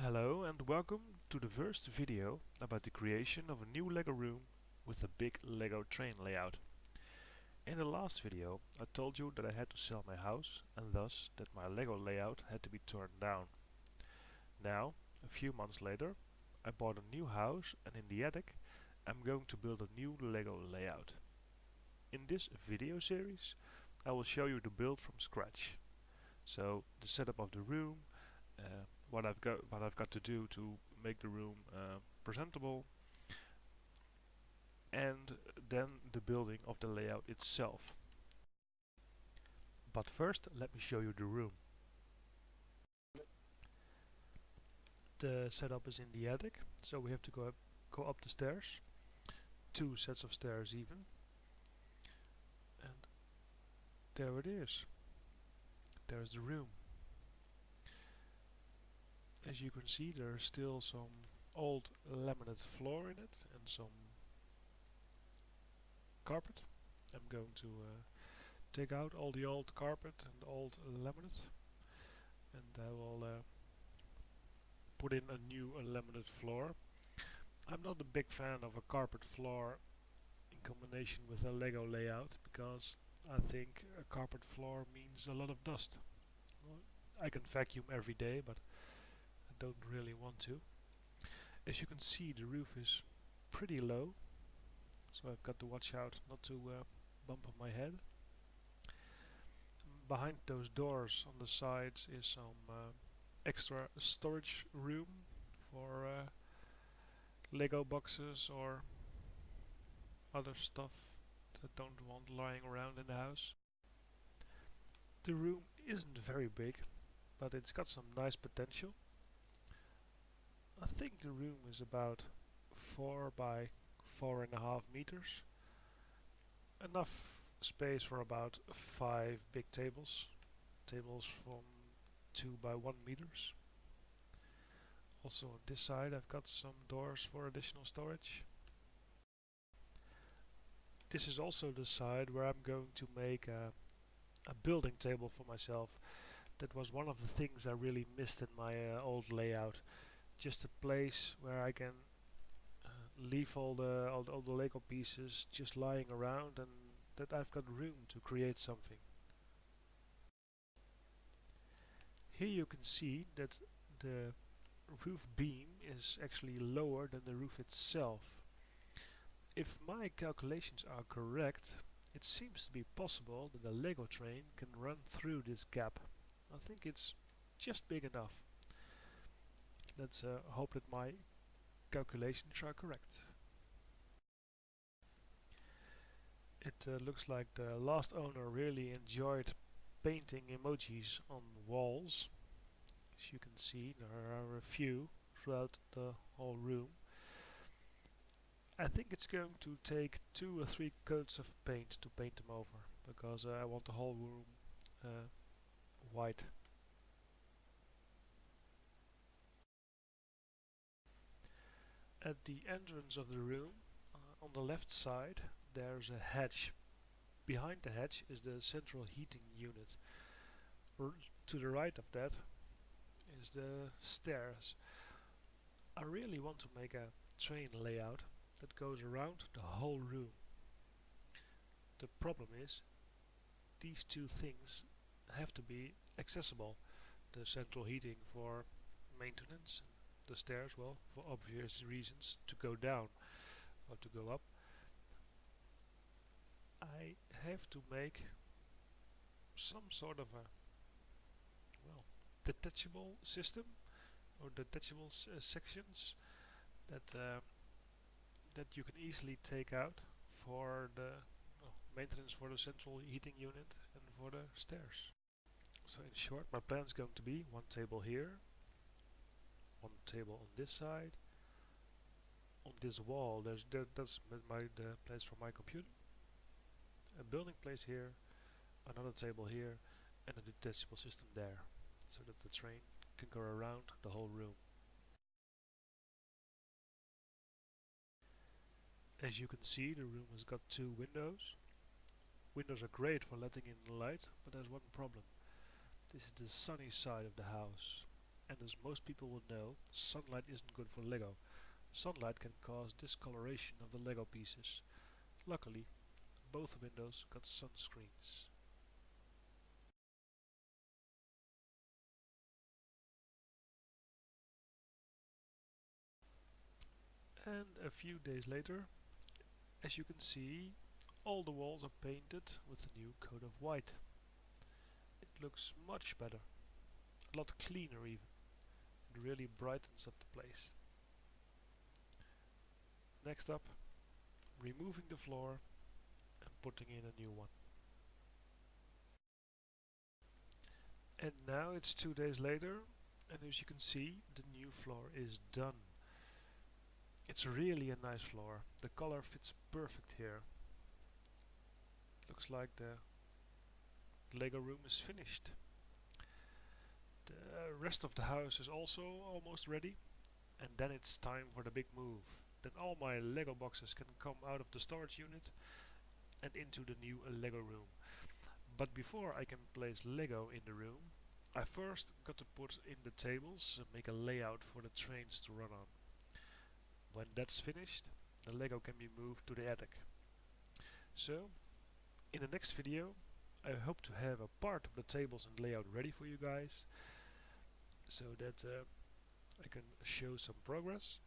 Hello and welcome to the first video about the creation of a new LEGO room with a big LEGO train layout. In the last video I told you that I had to sell my house and thus that my LEGO layout had to be torn down. Now, a few months later, I bought a new house and in the attic I'm going to build a new LEGO layout. In this video series I will show you the build from scratch. So the setup of the room, what I've got to do to make the room presentable, and then the building of the layout itself. But first let me show you the room. The setup is in the attic, so we have to go up the stairs, 2 sets of stairs even, and there it is. There's the room. As you can see, there's still some old laminate floor in it and some carpet. I'm going to take out all the old carpet and old laminate, and I will put in a new laminate floor. I'm not a big fan of a carpet floor in combination with a LEGO layout because I think a carpet floor means a lot of dust. Well, I can vacuum every day, but I don't really want to. As you can see, the roof is pretty low, so I've got to watch out not to bump on my head. Behind those doors on the sides is some extra storage room for Lego boxes or other stuff that I don't want lying around in the house. The room isn't very big, but it's got some nice potential. I think the room is about 4 by 4.5 meters. Enough space for about 5 big tables. Tables from 2 by 1 meters. Also on this side I've got some doors for additional storage. This is also the side where I'm going to make a building table for myself. That was one of the things I really missed in my old layout. Just a place where I can leave all the Lego pieces just lying around and that I've got room to create something. Here you can see that the roof beam is actually lower than the roof itself. If my calculations are correct, it seems to be possible that a Lego train can run through this gap. I think it's just big enough. Let's hope that my calculations are correct. It looks like the last owner really enjoyed painting emojis on walls. As you can see, there are a few throughout the whole room. I think it's going to take 2 or 3 coats of paint to paint them over, because I want the whole room white. At the entrance of the room, on the left side, there's a hatch. Behind the hatch is the central heating unit. To the right of that is the stairs. I really want to make a train layout that goes around the whole room. The problem is, these 2 things have to be accessible. The central heating for maintenance, the stairs, well, for obvious reasons, to go down or to go up. I have to make some sort of a, well, detachable system or detachable sections that that you can easily take out for the maintenance for the central heating unit and for the stairs. So in short, my plan is going to be 1 table here, 1 table on this side. On this wall, that's the place for my computer. A building place here, another table here, and a detachable system there, so that the train can go around the whole room. As you can see, the room has got 2 windows. Windows are great for letting in the light, but there's one problem. This is the sunny side of the house, and as most people will know, sunlight isn't good for Lego. Sunlight can cause discoloration of the Lego pieces. Luckily, both windows got sunscreens. And a few days later, as you can see, all the walls are painted with a new coat of white. It looks much better, a lot cleaner even. It really brightens up the place. Next up, removing the floor and putting in a new one. And now it's 2 days later, and as you can see, the new floor is done. It's really a nice floor. The color fits perfect here. Looks like the Lego room is finished. The rest of the house is also almost ready, and then it's time for the big move. Then all my Lego boxes can come out of the storage unit and into the new Lego room. But before I can place Lego in the room, I first got to put in the tables and make a layout for the trains to run on. When that's finished, the Lego can be moved to the attic. So, in the next video, I hope to have a part of the tables and layout ready for you guys, so that I can show some progress.